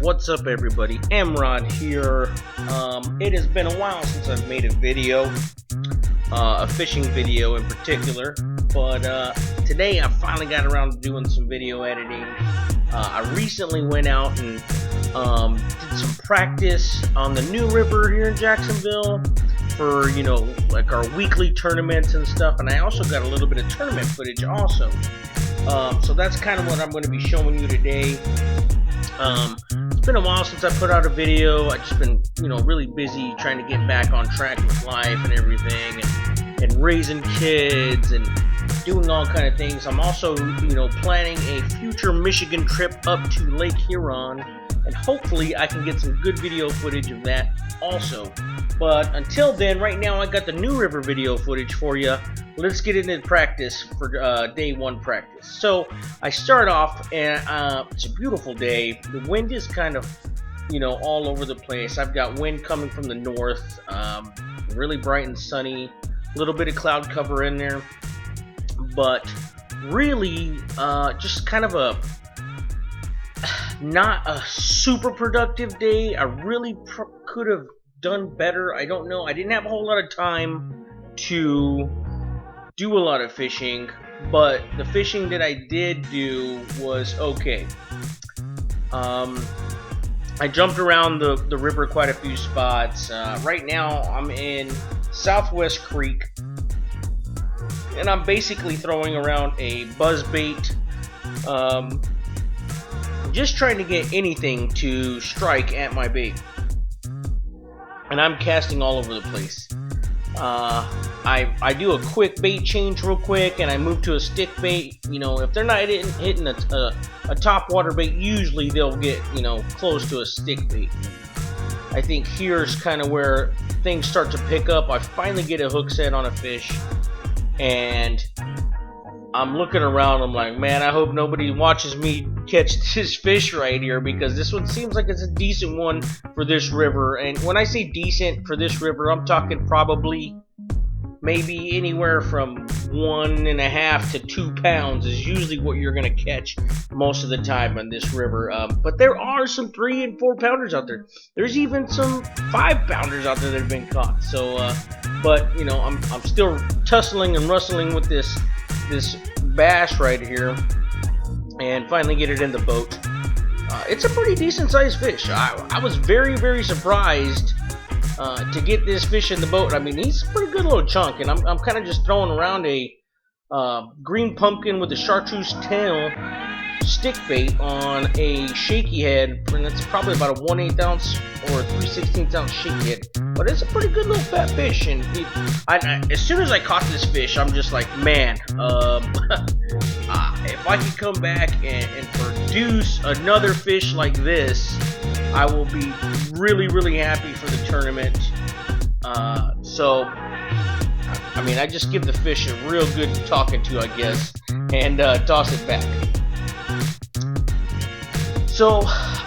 What's up, everybody? MROD here. It has been a while since I've made a video, a fishing video in particular, but today I finally got around to doing some video editing. I recently went out and did some practice on the new river here in Jacksonville for, like our weekly tournaments and stuff, and I also got a little bit of tournament footage also. So that's kind of what I'm going to be showing you today. It's been a while since I put out a video. I've just been, really busy trying to get back on track with life and everything, and raising kids and doing all kind of things. I'm also, planning a future Michigan trip up to Lake Huron, and hopefully I can get some good video footage of that also. But until then, right now I got the New River video footage for you. Let's get into practice for day one practice. So I start off, and it's a beautiful day. The wind is kind of, all over the place. I've got wind coming from the north, really bright and sunny, a little bit of cloud cover in there, but really just kind of a not a super productive day. I really could have done better. I don't know. I didn't have a whole lot of time to do a lot of fishing, but the fishing that I did do was okay. I jumped around the river quite a few spots. Right now I'm in Southwest Creek, and I'm basically throwing around a buzzbait, just trying to get anything to strike at my bait. And I'm casting all over the place. I do a quick bait change real quick, and I move to a stick bait. If they're not hitting a top water bait, usually they'll get close to a stick bait. I think here's kind of where things start to pick up. I finally get a hook set on a fish, and I'm looking around. I'm like, man, I hope nobody watches me catch this fish right here, because this one seems like it's a decent one for this river. And when I say decent for this river, I'm talking probably maybe anywhere from 1.5 to 2 pounds is usually what you're going to catch most of the time on this river. But there are some 3 and 4 pounders out there. There's even some 5 pounders out there that have been caught. So, but I'm still tussling and rustling with this bass right here, and finally get it in the boat. It's a pretty decent sized fish. I was very, very surprised to get this fish in the boat. I mean, he's a pretty good little chunk, and I'm kind of just throwing around a green pumpkin with a chartreuse tail stick bait on a shaky head, and it's probably about a 1/8 ounce or 3/16 ounce shaky head. But it's a pretty good little fat fish, and as soon as I caught this fish, I'm just like, man, if I could come back and produce another fish like this, I will be really, really happy for the tournament. So, I mean, I just give the fish a real good talking to, I guess, and toss it back. So,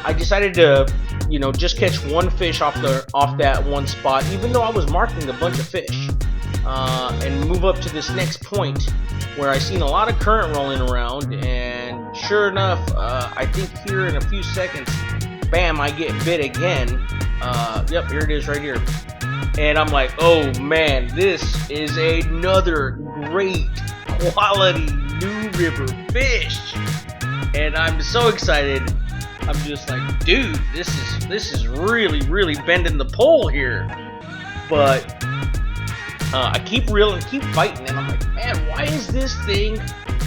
I decided to just catch one fish off that one spot, even though I was marking a bunch of fish, and move up to this next point where I seen a lot of current rolling around, and sure enough, I think here in a few seconds, bam, I get bit again. Yep, here it is right here. And I'm like, oh man, this is another great quality New River fish, and I'm so excited. I'm just like, dude, this is really, really bending the pole here. But I keep reeling, keep fighting, and I'm like, man, why is this thing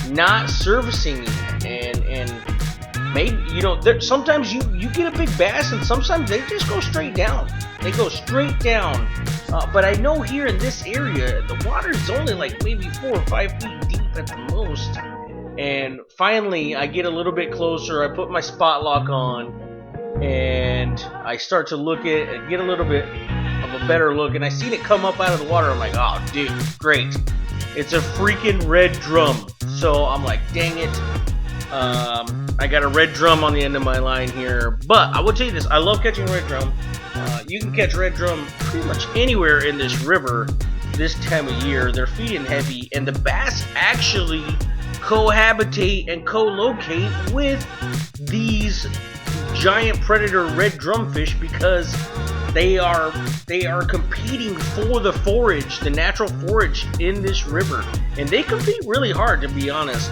not servicing yet? And maybe sometimes you get a big bass, and sometimes they just go straight down. They go straight down. But I know here in this area, the water is only like maybe 4 or 5 feet deep at the most. And finally, I get a little bit closer. I put my spot lock on, and I start to get a little bit of a better look. And I seen it come up out of the water. I'm like, oh, dude, great! It's a freaking red drum. So I'm like, dang it! I got a red drum on the end of my line here. But I will tell you this: I love catching red drum. You can catch red drum pretty much anywhere in this river this time of year. They're feeding heavy, and the bass actually cohabitate and co-locate with these giant predator red drumfish because they are competing for the forage, the natural forage in this river, and they compete really hard, to be honest.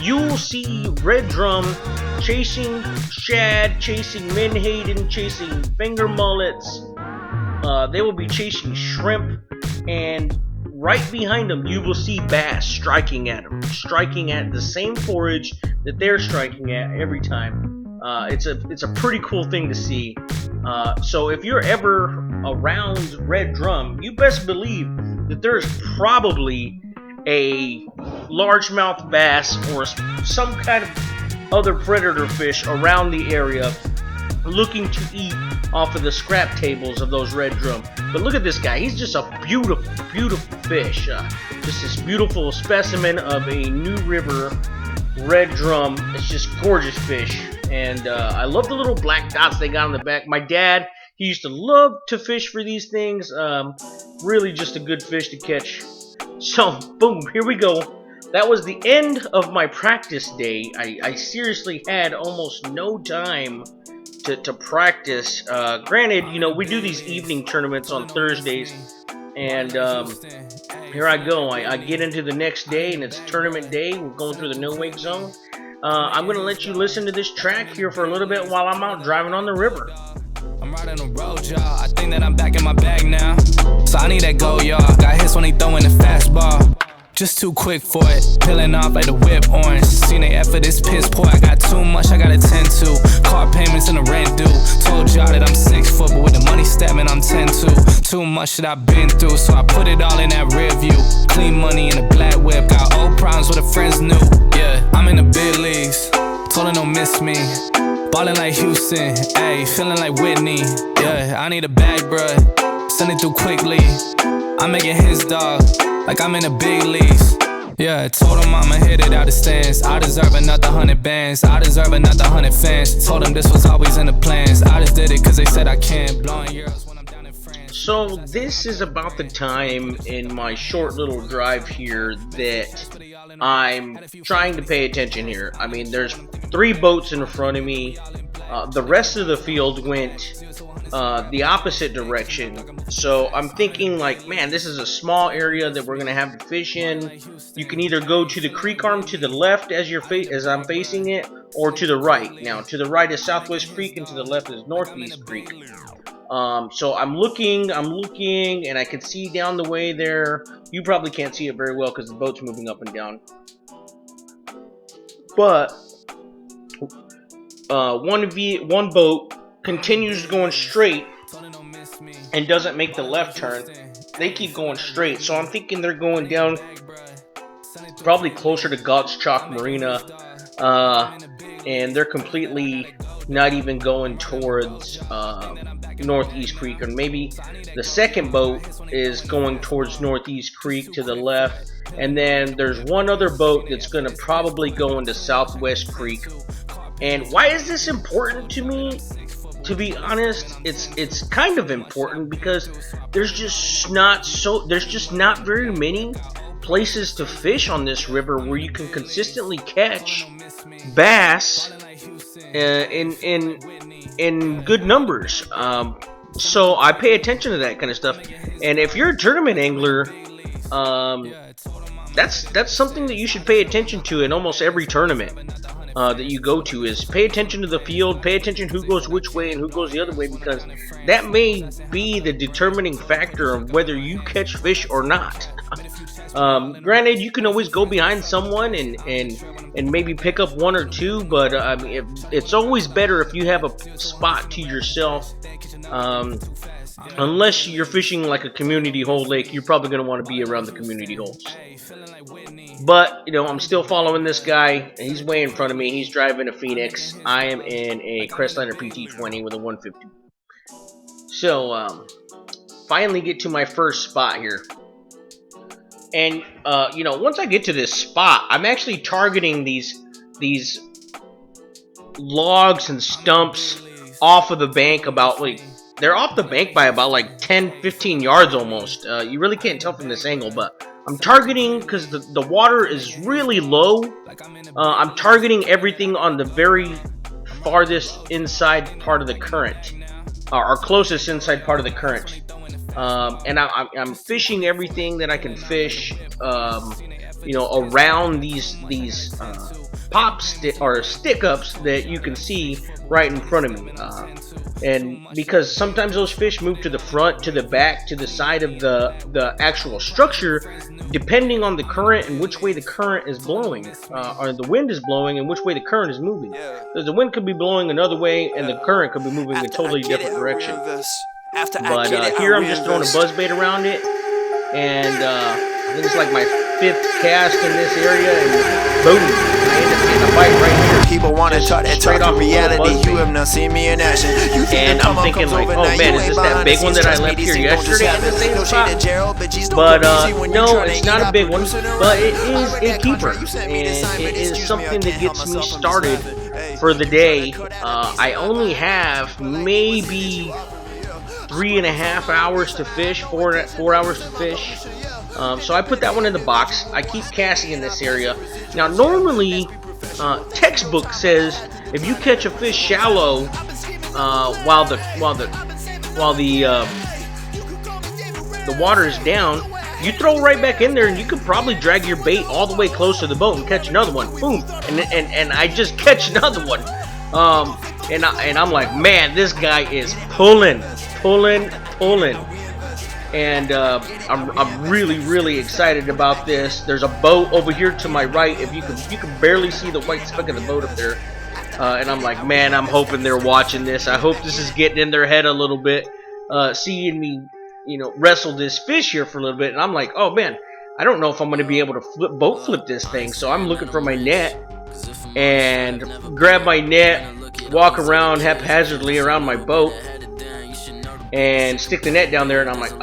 You'll see red drum chasing shad, chasing menhaden, chasing finger mullets. They will be chasing shrimp, and right behind them you will see bass striking at them, striking at the same forage that they're striking at every time. It's a pretty cool thing to see. So if you're ever around red drum, you best believe that there's probably a largemouth bass or some kind of other predator fish around the area looking to eat off of the scrap tables of those red drum. But look at this guy. He's just a beautiful, beautiful fish. Just this beautiful specimen of a New River red drum. It's just gorgeous fish. And I love the little black dots they got on the back. My dad, he used to love to fish for these things. Really just a good fish to catch. So, boom, here we go. That was the end of my practice day. I seriously had almost no time to practice. Granted, you know, we do these evening tournaments on Thursdays, and here I go. I get into the next day, and it's tournament day. We're going through the no-wake zone. I'm going to let you listen to this track here for a little bit while I'm out driving on the river. I'm riding the road, y'all. I think that I'm back in my bag now. So I need that go, y'all. Got hits when they throwing the fastball. Just too quick for it. Peeling off like the whip orange. Seen they effort, this piss poor. I got too much I gotta tend to. Car payments and the rent due. Told y'all that I'm 6 foot, but with the money stabbing, I'm 10-2. Too much that I've been through, so I put it all in that rear view. Clean money in a black whip. Got old problems with the friends new. Yeah, I'm in the big leagues. Told her don't miss me. Ballin' like Houston, ayy, feeling like Whitney. Yeah, I need a bag, bruh. Send it through quickly. I'm making his dog, like I'm in the big leagues. Yeah, told him I'ma hit it out the stands. I deserve another 100 bands. I deserve another 100 fans. Told him this was always in the plans. I just did it cause they said I can't. Blowing euros when I'm down in France. So this is about the time in my short little drive here that I'm trying to pay attention here. I mean, there's 3 boats in front of me. The rest of the field went the opposite direction. So I'm thinking like, man, this is a small area that we're gonna have to fish in. You can either go to the creek arm to the left as I'm facing it, or to the right. Now, to the right is Southwest Creek, and to the left is Northeast Creek. So I'm looking, and I can see down the way there. You probably can't see it very well because the boat's moving up and down. But one boat continues going straight and doesn't make the left turn. They keep going straight, so I'm thinking they're going down probably closer to God's Chalk Marina, and they're completely not even going towards Northeast Creek. Or maybe the second boat is going towards Northeast Creek to the left, and then there's one other boat that's going to probably go into Southwest Creek. And why is this important to me? To be honest, it's kind of important because there's just not very many places to fish on this river where you can consistently catch bass in good numbers. So I pay attention to that kind of stuff. And if you're a tournament angler, that's something that you should pay attention to in almost every tournament that you go to. Is pay attention to the field, pay attention who goes which way and who goes the other way, because that may be the determining factor of whether you catch fish or not. Granted, you can always go behind someone and maybe pick up 1 or 2, but I mean, it's always better if you have a spot to yourself. Unless you're fishing like a community hole lake, you're probably going to want to be around the community holes. But, you know, I'm still following this guy. He's way in front of me. He's driving a Phoenix. I am in a Crestliner PT20 with a 150. So, finally get to my first spot here. And, you know, once I get to this spot, I'm actually targeting these logs and stumps off of the bank about, like, they're off the bank by about, like, 10-15 yards almost. You really can't tell from this angle, but I'm targeting, because the water is really low, I'm targeting everything on the very farthest inside part of the current, or closest inside part of the current. And I'm fishing everything that I can fish, around these stick ups that you can see right in front of me. And because sometimes those fish move to the front, to the back, to the side of the actual structure, depending on the current and which way the current is blowing, or the wind is blowing and which way the current is moving. Because the wind could be blowing another way and the current could be moving in a totally different direction. But here I'm just throwing a buzzbait around it, and I think it's like my 5th cast in this area, and boom, I end up getting a bite right here. People want to talk that talk in reality. You have not seen me in action. And I'm thinking like, oh man, is this that big one that I left here yesterday at the same spot? But no, it's not a big one, but it is a keeper, and it is something that gets me started for the day. I only have maybe 3.5 hours to fish, 4 hours to fish. So I put that one in the box. I keep casting in this area. Now normally, textbook says if you catch a fish shallow while the water is down, you throw right back in there, and you could probably drag your bait all the way close to the boat and catch another one. Boom, and I just catch another one. And I'm like, man, this guy is pulling. And I'm really excited about this. There's a boat over here to my right. If you can barely see the white speck of the boat up there. And I'm like, man, I'm hoping they're watching this. I hope this is getting in their head a little bit, seeing me, wrestle this fish here for a little bit. And I'm like, oh man, I don't know if I'm going to be able to boat flip this thing. So I'm looking for my net and grab my net, walk around haphazardly around my boat, and stick the net down there, and I'm like,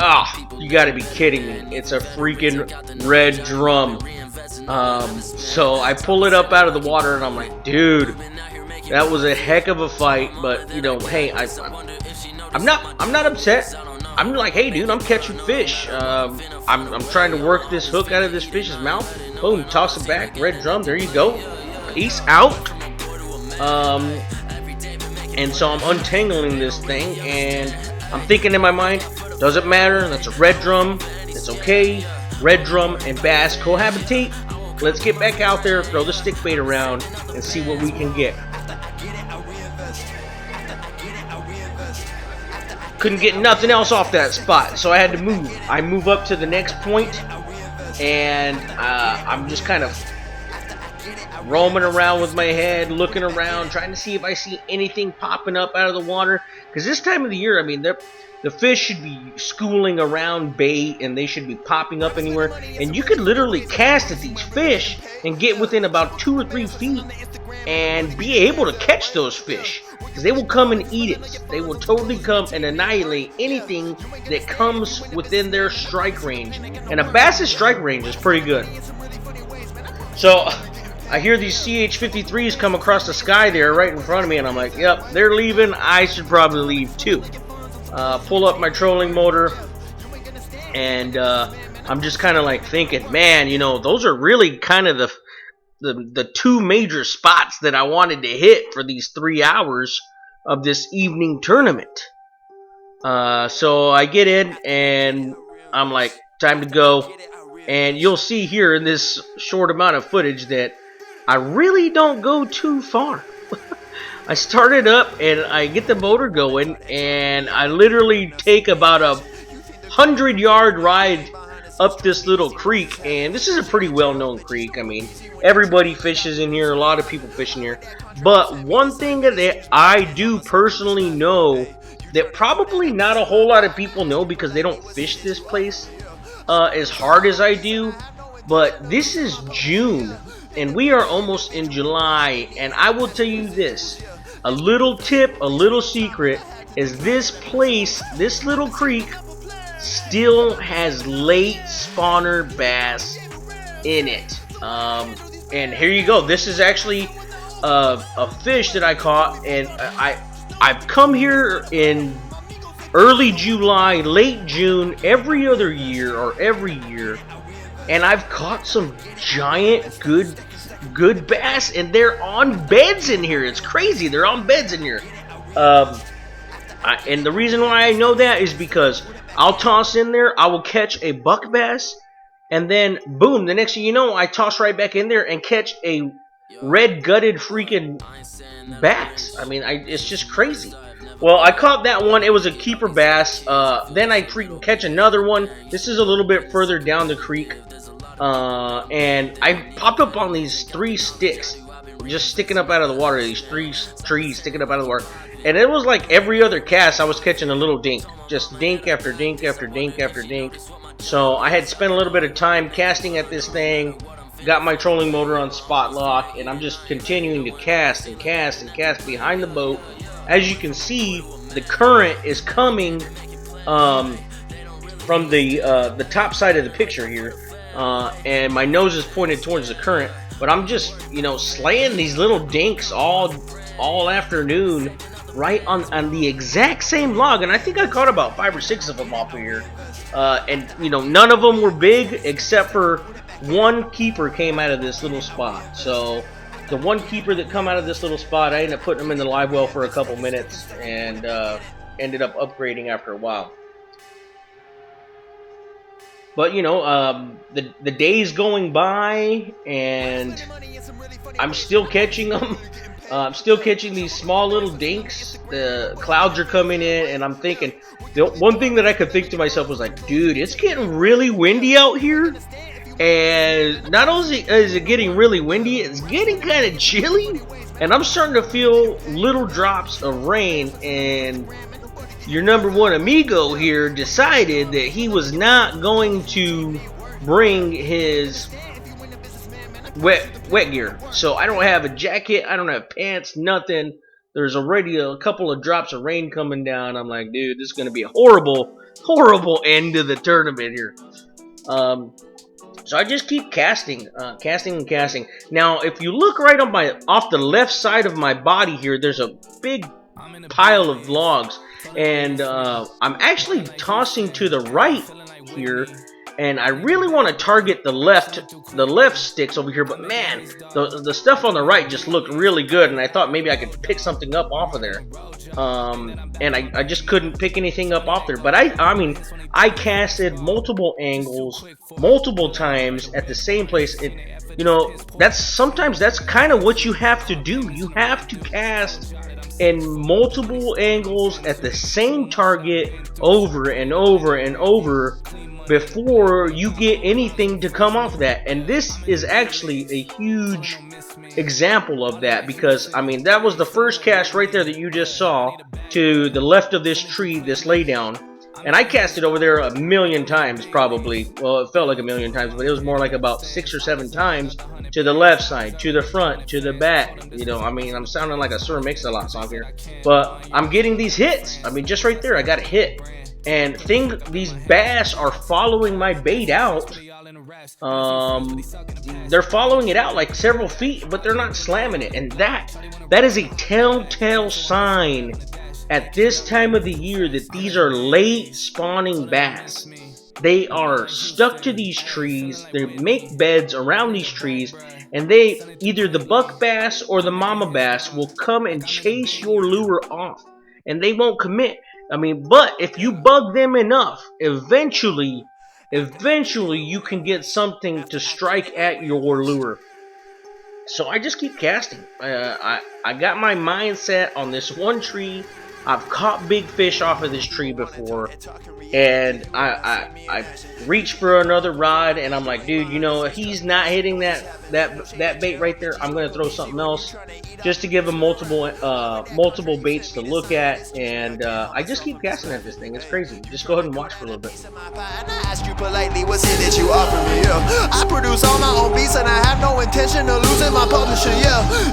you gotta be kidding me. It's a freaking red drum. So I pull it up out of the water, and I'm like, dude, that was a heck of a fight. But hey, I'm not upset. I'm like, hey dude, I'm catching fish. I'm trying to work this hook out of this fish's mouth. Boom, toss it back, red drum, there you go. Peace out. And so I'm untangling this thing, and I'm thinking in my mind, doesn't matter, that's a red drum, it's okay, red drum and bass cohabitate. Let's get back out there, throw the stick bait around, and see what we can get. Couldn't get nothing else off that spot, so I had to move. I move up to the next point, and I'm just kind of roaming around with my head, looking around, trying to see if I see anything popping up out of the water. Because this time of the year, I mean, the fish should be schooling around bait, and they should be popping up anywhere. And you could literally cast at these fish and get within about 2 or 3 feet and be able to catch those fish. Because they will come and eat it. They will totally come and annihilate anything that comes within their strike range. And a bass's strike range is pretty good. So I hear these CH-53s come across the sky there right in front of me, and I'm like, yep, they're leaving. I should probably leave too. Pull up my trolling motor, and I'm just kind of like thinking, man, those are really kind of the 2 major spots that I wanted to hit for these 3 hours of this evening tournament. So I get in, and I'm like, time to go. And you'll see here in this short amount of footage that I really don't go too far. I started up and I get the motor going, and I literally take about a 100-yard ride up this little creek. And this is a pretty well-known creek. I mean, everybody fishes in here, a lot of people fish in here. But one thing that I do personally know that probably not a whole lot of people know, because they don't fish this place as hard as I do. But this is June, and we are almost in July, and I will tell you this, a little tip, a little secret, is this place, this little creek, still has late spawner bass in it. And here you go. This is actually a fish that I caught, and I've come here in early July, late June, every other year or every year, and I've caught some giant good good bass, and they're on beds in here. It's crazy. They're on beds in here. And the reason why I know that is because I'll toss in there, I will catch a buck bass, and then boom, the next thing you know, I toss right back in there and catch a red-gutted freaking bass. I mean, it's just crazy. Well, I caught that one. It was a keeper bass. Then I freaking catch another one. This is a little bit further down the creek. And I popped up on these 3 sticks just sticking up out of the water. These 3 trees sticking up out of the water. And it was like every other cast, I was catching a little dink. Just dink after dink after dink after dink. So I had spent a little bit of time casting at this thing. Got my trolling motor on spot lock. And I'm just continuing to cast and cast and cast behind the boat. As you can see, the current is coming from the top side of the picture here. And my nose is pointed towards the current. But I'm just, you know, slaying these little dinks all afternoon. Right on the exact same log, and I think I caught about 5 or 6 of them off of here. And you know, none of them were big except for one keeper came out of this little spot. So the one keeper that come out of this little spot, I ended up putting them in the live well for a couple minutes and ended up upgrading after a while. But you know, the days going by, and I'm still catching them. I'm still catching these small little dinks. The clouds are coming in, and I'm thinking, the one thing that I could think to myself was like, dude, it's getting really windy out here. And not only is it getting really windy, it's getting kind of chilly. And I'm starting to feel little drops of rain. And your number one amigo here decided that he was not going to bring his wet gear. So I don't have a jacket, I don't have pants, nothing. There's already a couple of drops of rain coming down. I'm like, dude, this is going to be a horrible end to the tournament here. So I just keep casting, casting and casting. Now, if you look right on off the left side of my body here, there's a big pile of logs, and I'm actually tossing to the right here. And I really want to target the left sticks over here, but man, the stuff on the right just looked really good, and I thought maybe I could pick something up off of there. And I just couldn't pick anything up off there. But I mean, I casted multiple angles, multiple times at the same place. You know, sometimes that's kind of what you have to do. You have to cast in multiple angles at the same target over and over and over before you get anything to come off that. And this is actually a huge example of that, because I mean, that was the first cast right there that you just saw to the left of this tree, this laydown, and I cast it over there a million times probably. Well, it felt like a million times, but it was more like about 6 or 7 times to the left side, to the front, to the back. You know, I mean, I'm sounding like a Sir Mix-a-Lot song here, but I'm getting these hits. I mean, just right there, I got a hit. And these bass are following my bait out. They're following it out like several feet, but they're not slamming it. And that is a telltale sign at this time of the year that these are late spawning bass. They are stuck to these trees. They make beds around these trees, and either the buck bass or the mama bass will come and chase your lure off, and they won't commit. I mean, but if you bug them enough, eventually you can get something to strike at your lure. So I just keep casting. I got my mindset on this one tree. I've caught big fish off of this tree before, and I reach for another rod, and I'm like, dude, you know, if he's not hitting that bait right there, I'm gonna throw something else just to give him multiple baits to look at. And I just keep casting at this thing. It's crazy. Just go ahead and watch for a little bit. I ask you politely, what's it that you offer me? I produce all my own beats, and I have no intention of losing my publisher.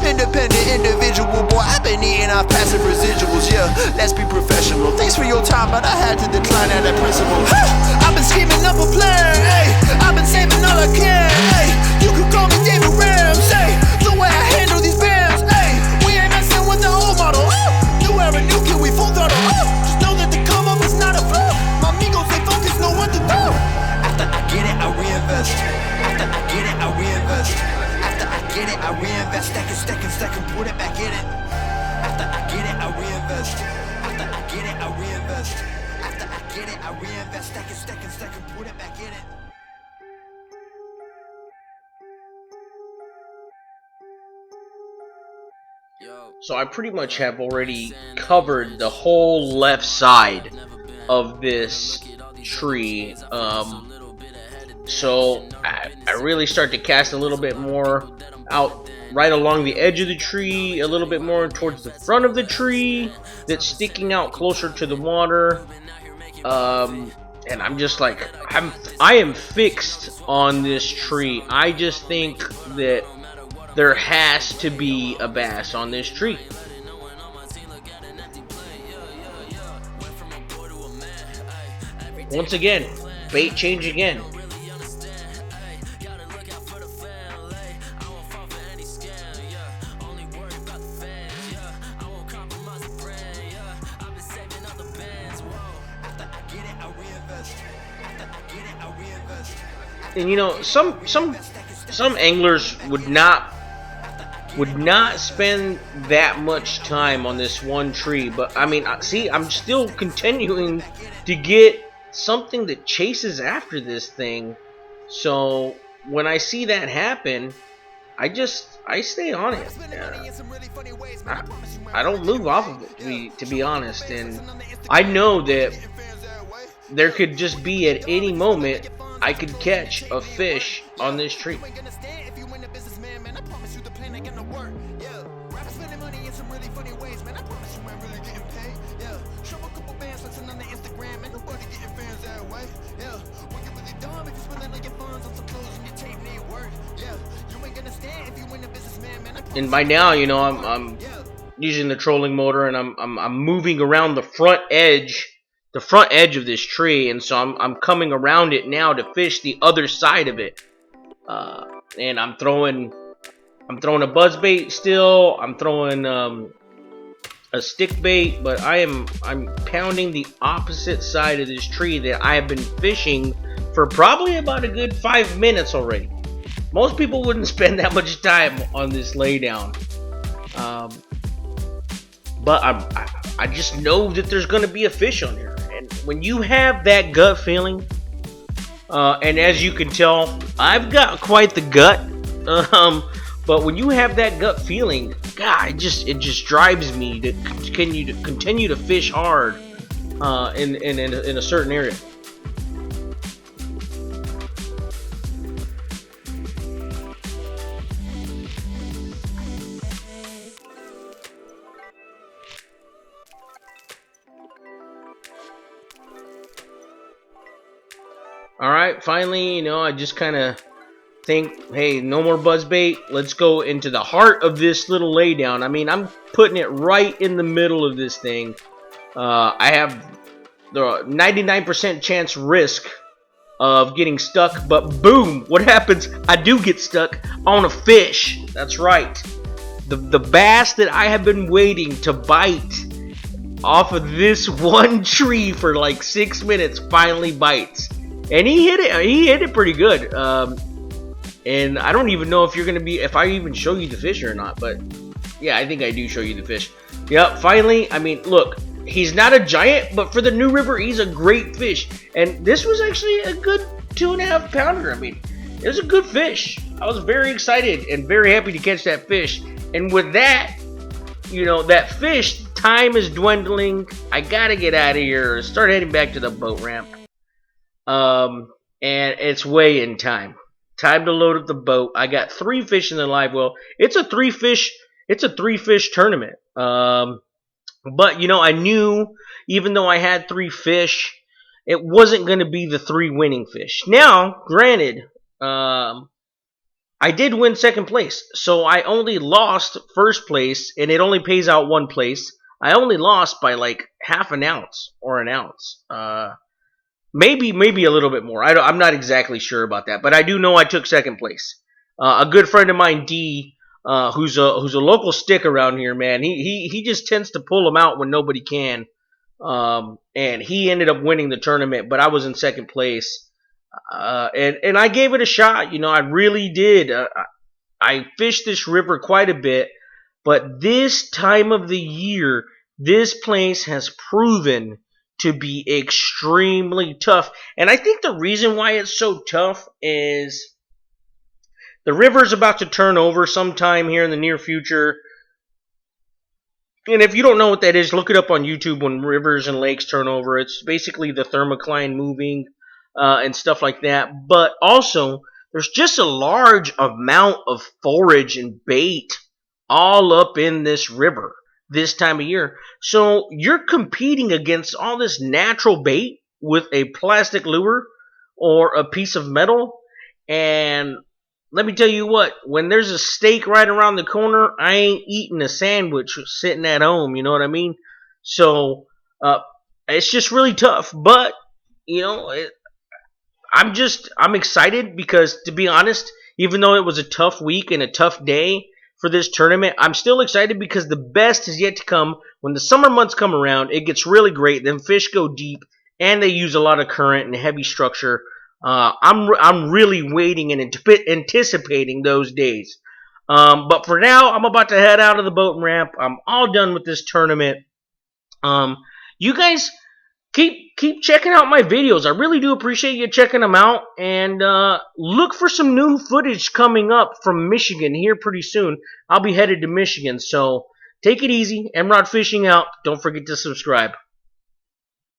Independent individual, boy, I've been eating off passive residuals. Let's be professional. Thanks for your time, but I had to decline at that principle. I've been scheming up a plan, hey. I've been saving all I can, hey. You could call me David Rams, hey. The way I handle these bands, hey. We ain't messing with the old model. New era, new kid, we full throttle. Just know that the come up is not a flaw. My amigos, they focus, know what to do. After I get it, I reinvest. After I get it, I reinvest. After I get it, I I reinvest, stack and put it back in it. So I pretty much have already covered the whole left side of this tree. So I really start to cast a little bit more out right along the edge of the tree, a little bit more towards the front of the tree that's sticking out closer to the water. And I'm just like, I am fixed on this tree. I just think that there has to be a bass on this tree. Once again, bait change again. And you know, some anglers would not spend that much time on this one tree, but I mean, see, I'm still continuing to get something that chases after this thing. So when I see that happen, I stay on it. I don't move off of it, to be honest. And I know that there could just be at any moment I could catch a fish on this tree. And by now, you know, I'm using the trolling motor, and I'm moving around the front edge of this tree, and so I'm coming around it now to fish the other side of it. And I'm throwing a buzz bait still. I'm throwing a stick bait, but I'm pounding the opposite side of this tree that I have been fishing for probably about a good 5 minutes already. Most people wouldn't spend that much time on this laydown, but I just know that there's going to be a fish on here. And when you have that gut feeling, and as you can tell, I've got quite the gut. But when you have that gut feeling, God, it just drives me to continue to fish hard in a certain area. Alright, finally, you know, I just kind of think, hey, no more buzzbait. Let's go into the heart of this little laydown. I mean, I'm putting it right in the middle of this thing. I have the 99% chance risk of getting stuck, but boom, what happens? I do get stuck on a fish. That's right. The bass that I have been waiting to bite off of this one tree for like 6 minutes finally bites. And he hit it pretty good. And I don't even know if I even show you the fish or not, but yeah, I think I do show you the fish. Yep, finally, I mean, look, he's not a giant, but for the New River, he's a great fish. And this was actually a good 2.5 pounder. I mean, it was a good fish. I was very excited and very happy to catch that fish. And with that, you know, that fish, time is dwindling. I gotta get out of here, start heading back to the boat ramp. And it's way in time. Time to load up the boat. I got 3 fish in the live well. It's a 3-fish tournament. But you know, I knew even though I had 3 fish, it wasn't going to be the 3 winning fish. Now, granted, I did win 2nd place, so I only lost 1st place, and it only pays out 1 place. I only lost by like half an ounce or an ounce. Maybe a little bit more. I'm not exactly sure about that, but I do know I took 2nd place. A good friend of mine, D, who's a local stick around here, man. He just tends to pull them out when nobody can. And he ended up winning the tournament, but I was in 2nd place. And I gave it a shot. You know, I really did. I fished this river quite a bit, but this time of the year, this place has proven to be extremely tough. And I think the reason why it's so tough is the river's about to turn over sometime here in the near future. And if you don't know what that is, look it up on YouTube. When rivers and lakes turn over, it's basically the thermocline moving and stuff like that. But also, there's just a large amount of forage and bait all up in this river this time of year. So you're competing against all this natural bait with a plastic lure or a piece of metal. And let me tell you what, when there's a steak right around the corner, I ain't eating a sandwich sitting at home, you know what I mean? So, it's just really tough. But, you know, I'm excited because, to be honest, even though it was a tough week and a tough day for this tournament, I'm still excited because the best is yet to come. When the summer months come around, it gets really great. Then fish go deep, and they use a lot of current and heavy structure. I'm really waiting and anticipating those days. But for now, I'm about to head out of the boat ramp. I'm all done with this tournament. You guys keep checking out my videos. I really do appreciate you checking them out. And look for some new footage coming up from Michigan here pretty soon. I'll be headed to Michigan. So take it easy. MROD Fishing out. Don't forget to subscribe.